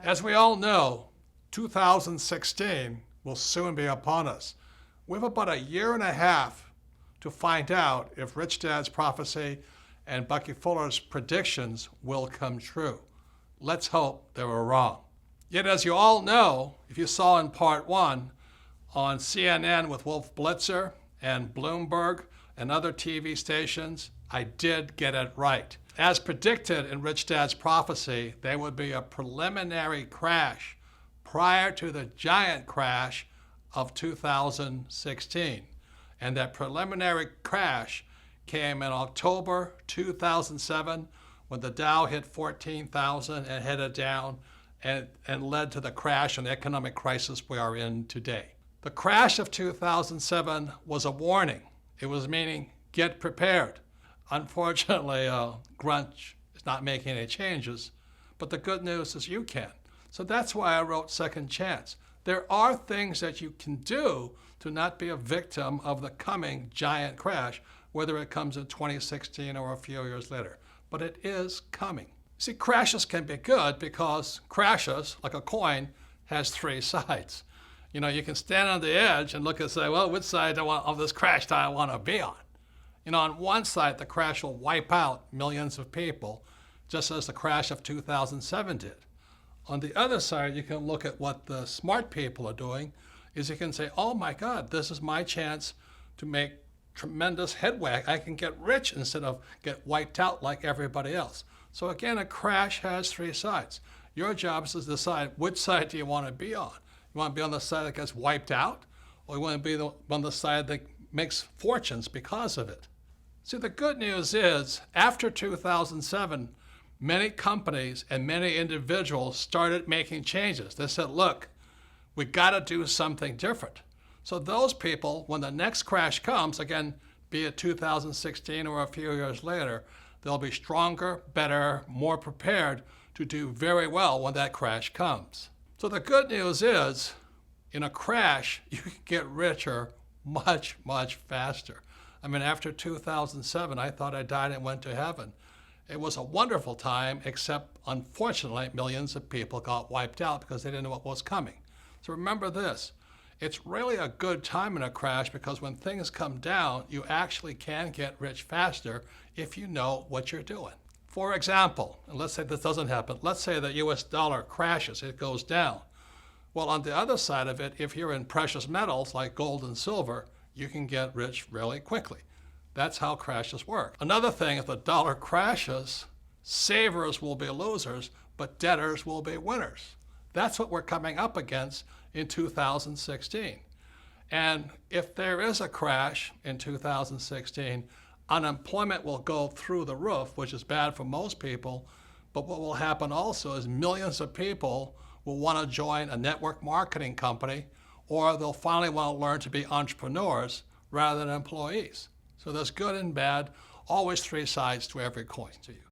As we all know, 2016 will soon be upon us. We have about a year and a half to find out if Rich Dad's prophecy and Bucky Fuller's predictions will come true. Let's hope they were wrong. Yet, as you all know, if you saw in part one on CNN with Wolf Blitzer and Bloomberg and other TV stations, I did get it right. As predicted in Rich Dad's prophecy, there would be a preliminary crash prior to the giant crash of 2016. And that preliminary crash came in October 2007 when the Dow hit 14,000 and headed down and led to the crash and economic crisis we are in today. The crash of 2007 was a warning. It was meaning, get prepared. Unfortunately, Grunch is not making any changes, but the good news is you can. So that's why I wrote Second Chance. There are things that you can do to not be a victim of the coming giant crash, whether it comes in 2016 or a few years later. But it is coming. See, crashes can be good because crashes, like a coin, has three sides. You know, you can stand on the edge and look and say, well, which side of this crash do I want to be on? You know, on one side, the crash will wipe out millions of people, just as the crash of 2007 did. On the other side, you can look at what the smart people are doing, is you can say, oh my God, this is my chance to make tremendous headway. I can get rich instead of get wiped out like everybody else. So again, a crash has three sides. Your job is to decide which side do you want to be on. You want to be on the side that gets wiped out, or you want to be on the side that makes fortunes because of it? See, the good news is, after 2007, many companies and many individuals started making changes. They said, look, we got to do something different. So those people, when the next crash comes, again, be it 2016 or a few years later, they'll be stronger, better, more prepared to do very well when that crash comes. So the good news is, in a crash, you can get richer much, much faster. I mean, after 2007, I thought I died and went to heaven. It was a wonderful time, except unfortunately, millions of people got wiped out because they didn't know what was coming. So remember this, it's really a good time in a crash because when things come down, you actually can get rich faster if you know what you're doing. For example, and let's say this doesn't happen, let's say the US dollar crashes, it goes down. Well, on the other side of it, if you're in precious metals like gold and silver, you can get rich really quickly. That's how crashes work. Another thing, if the dollar crashes, savers will be losers, but debtors will be winners. That's what we're coming up against in 2016. And if there is a crash in 2016, unemployment will go through the roof, which is bad for most people. But what will happen also is millions of people will want to join a network marketing company, or they'll finally want to learn to be entrepreneurs rather than employees. So there's good and bad, always three sides to every coin to you.